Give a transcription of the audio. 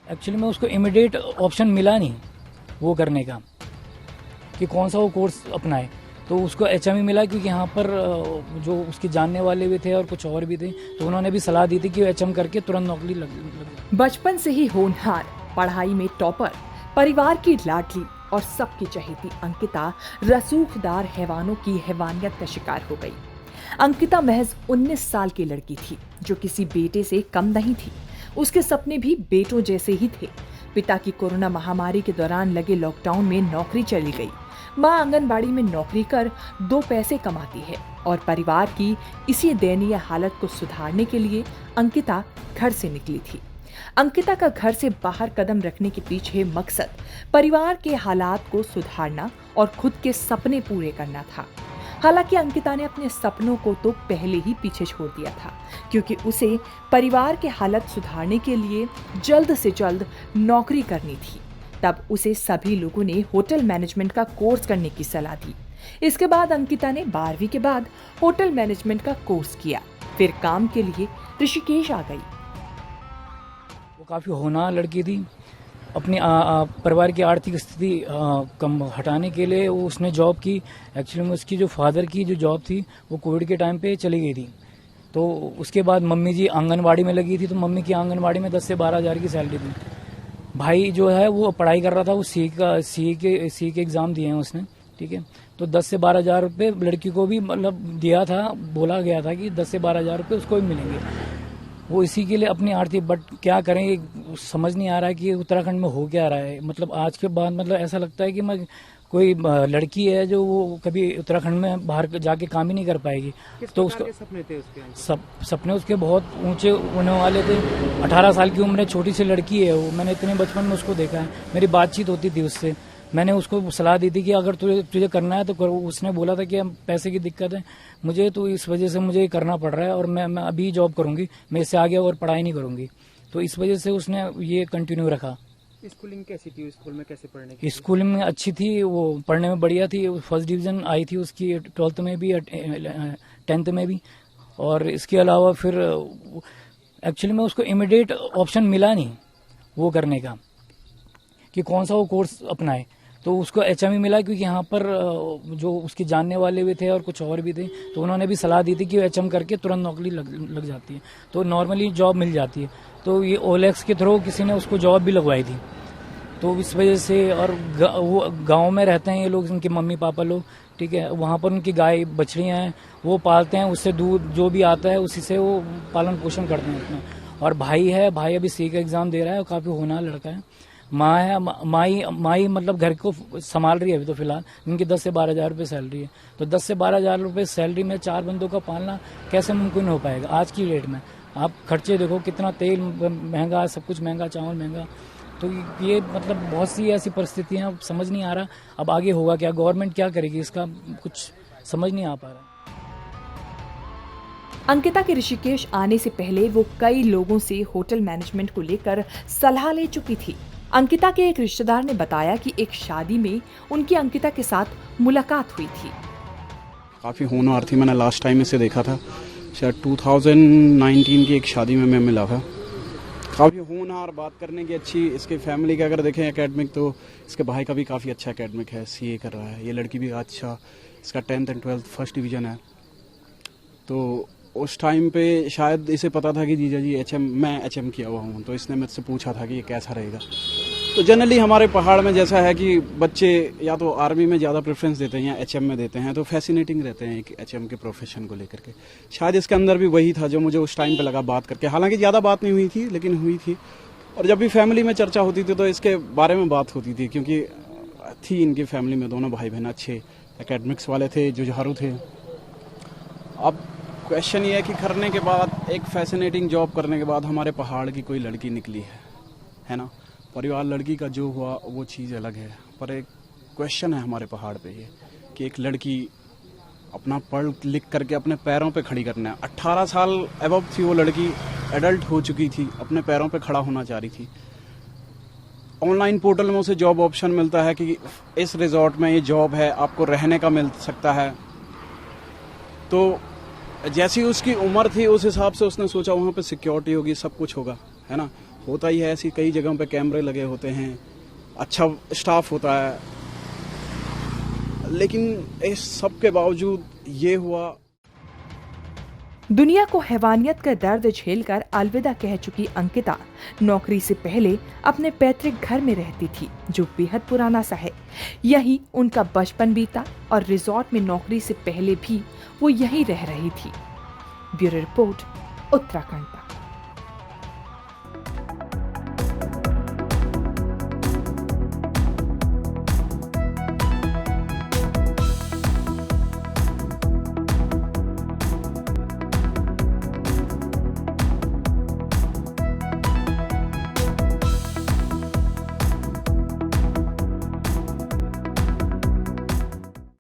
Actually में उसको immediate option मिला नहीं वो करने का कि कौन सा वो कोर्स अपनाए, तो उसको एचएमई मिला क्योंकि यहाँ पर जो उसके जानने वाले भी थे और कुछ और भी थे, तो उन्होंने भी सलाह दी थी कि एचएम करके तुरंत नौकरी लग। बचपन से ही होनहार, पढ़ाई में टॉपर, परिवार की लाडली और सबकी चहेती अंकिता रसूखदार हैवानों की हैवानियत का शिकार हो गई। अंकिता महज 19 साल की लड़की थी जो किसी बेटे से कम नहीं थी। उसके सपने भी बेटों जैसे ही थे। पिता की कोरोना महामारी के दौरान लगे लॉकडाउन में नौकरी चली गई। मां आंगनबाड़ी में नौकरी कर 2 पैसे कमाती है और परिवार की इसी दयनीय हालत को सुधारने के लिए अंकिता घर से निकली थी। अंकिता का घर से बाहर कदम रखने के पीछे मकसद परिवार के हालात को सुधारना और खुद के सपने पूरे करना था। हालांकि अंकिता ने अपने सपनों को तो पहले ही पीछे छोड़ दिया था, क्योंकि उसे परिवार के हालत सुधारने के लिए जल्द से जल्द नौकरी करनी थी। तब उसे सभी लोगों ने होटल मैनेजमेंट का कोर्स करने की सलाह दी। इसके बाद अंकिता ने 12वीं के बाद होटल मैनेजमेंट का कोर्स किया। फिर काम के लिए ऋषिकेश आ गई। वो काफ़ी होनहार लड़की थी। अपनी परिवार की आर्थिक स्थिति कम हटाने के लिए वो उसने जॉब की। एक्चुअली में उसकी जो फादर की जो जॉब थी वो कोविड के टाइम पे चली गई थी, तो उसके बाद मम्मी जी आंगनबाड़ी में लगी थी, तो मम्मी की आंगनबाड़ी में 10 से 12 हज़ार की सैलरी थी। भाई जो है वो पढ़ाई कर रहा था, वो सी के एग्ज़ाम दिए हैं उसने, ठीक है। तो 10 से 12 हज़ार रुपये लड़की को भी मतलब दिया था, बोला गया था कि 10 से 12 हज़ार रुपये उसको भी मिलेंगे। वो इसी के लिए अपनी आर्थिक, बट क्या करें समझ नहीं आ रहा है कि उत्तराखंड में हो क्या रहा है। मतलब आज के बाद मतलब ऐसा लगता है कि मैं कोई लड़की है जो वो कभी उत्तराखंड में बाहर जाके काम ही नहीं कर पाएगी। तो उसके सपने थे उसके? सपने उसके बहुत ऊंचे होने वाले थे। 18 साल की उम्र है, छोटी सी लड़की है वो। मैंने इतने बचपन में उसको देखा है, मेरी बातचीत होती थी उससे। मैंने उसको सलाह दी थी कि अगर तुझे करना है तो करो। उसने बोला था कि पैसे की दिक्कत है मुझे, तो इस वजह से मुझे करना पड़ रहा है और मैं अभी जॉब करूंगी, मैं इससे आगे और पढ़ाई नहीं करूंगी। तो इस वजह से उसने ये कंटिन्यू रखा। स्कूलिंग कैसी थी? स्कूल में कैसे पढ़ने की? स्कूल में अच्छी थी, वो पढ़ने में बढ़िया थी। फर्स्ट डिवीजन आई थी उसकी 12th में भी, 10th में भी। और इसके अलावा फिर एक्चुअली में उसको इमीडिएट ऑप्शन मिला नहीं वो करने का कि कौन सा वो कोर्स अपनाए, तो उसको एचएमई मिला क्योंकि यहाँ पर जो उसके जानने वाले भी थे और कुछ और भी थे, तो उन्होंने भी सलाह दी थी कि एचएम करके तुरंत नौकरी लग जाती है, तो नॉर्मली जॉब मिल जाती है। तो ये ओलेक्स के थ्रू किसी ने उसको जॉब भी लगवाई थी। तो इस वजह से, और वो गांव में रहते हैं ये लोग, उनके मम्मी पापा लोग, ठीक है। वहाँ पर उनकी गाय बछड़ियाँ हैं, वो पालते हैं, उससे दूध जो भी आता है उसी से वो पालन पोषण करते हैं अपना। और भाई है, भाई अभी सी का एग्जाम दे रहा है और काफ़ी होनहार लड़का है। माँ है, माई मतलब घर को संभाल रही है अभी तो फिलहाल, उनकी 10 से 12 हज़ार रुपये सैलरी है। तो 10 से 12 हज़ार रुपये सैलरी में 4 बंदों का पालना कैसे मुमकिन हो पाएगा आज की डेट में? आप खर्चे देखो, कितना तेल महंगा, सब कुछ महंगा, चावल महंगा। तो ये मतलब बहुत सी ऐसी परिस्थितियाँ, समझ नहीं आ रहा अब आगे होगा क्या, गवर्नमेंट क्या करेगी, इसका कुछ समझ नहीं आ पा रहा। अंकिता के ऋषिकेश आने से पहले वो कई लोगों से होटल मैनेजमेंट को लेकर सलाह ले चुकी थी। अंकिता के एक रिश्तेदार ने बताया कि एक शादी में उनकी अंकिता के साथ मुलाकात हुई थी। काफ़ी होनहार थी, मैंने लास्ट टाइम इसे देखा था शायद 2019 की एक शादी में मैं मिला था। काफ़ी होनहार, बात करने की अच्छी। इसके फैमिली का अगर देखें एकेडमिक, तो इसके भाई का भी काफ़ी अच्छा एकेडमिक है, सीए कर रहा है। ये लड़की भी अच्छा, इसका 10th and 12th first division है। तो उस टाइम पे शायद इसे पता था कि जीजा जी मैं एचएम किया हुआ हूँ, तो इसने मुझसे पूछा था कि ये कैसा रहेगा। तो जनरली हमारे पहाड़ में जैसा है कि बच्चे या तो आर्मी में ज़्यादा प्रेफरेंस देते हैं या एचएम में देते हैं, तो फैसिनेटिंग रहते हैं एक एचएम के प्रोफेशन को लेकर के। शायद इसके अंदर भी वही था जो मुझे उस टाइम पे लगा बात करके। हालांकि ज़्यादा बात नहीं हुई थी, लेकिन हुई थी। और जब भी फैमिली में चर्चा होती थी तो इसके बारे में बात होती थी, क्योंकि थी इनकी फैमिली में दोनों भाई बहन अच्छे एकेडमिक्स वाले थे, जुझारू थे। अब क्वेश्चन ये है कि करने के बाद, एक फैसिनेटिंग जॉब करने के बाद हमारे पहाड़ की कोई लड़की निकली है ना। परिवार लड़की का जो हुआ वो चीज़ अलग है, पर एक क्वेश्चन है हमारे पहाड़ पे ये कि एक लड़की अपना पढ़ लिख करके अपने पैरों पे खड़ी करना है। 18 साल अबव थी वो लड़की, एडल्ट हो चुकी थी, अपने पैरों पे खड़ा होना चाह रही थी। ऑनलाइन पोर्टल में उसे जॉब ऑप्शन मिलता है कि इस रिजॉर्ट में ये जॉब है, आपको रहने का मिल सकता है। तो जैसी उसकी उम्र थी उस हिसाब से उसने सोचा वहाँ पे सिक्योरिटी होगी, सब कुछ होगा, है ना। होता ही है, ऐसी कई जगहों पे कैमरे लगे होते हैं, अच्छा स्टाफ होता है, लेकिन इस सब के बावजूद ये हुआ। दुनिया को हैवानियत का दर्द झेलकर अलविदा कह चुकी अंकिता नौकरी से पहले अपने पैतृक घर में रहती थी, जो बेहद पुराना सा है। यही उनका बचपन बीता और रिजॉर्ट में नौकरी से पहले भी वो यहीं रह रही थी। Bureau report, Uttarakhand.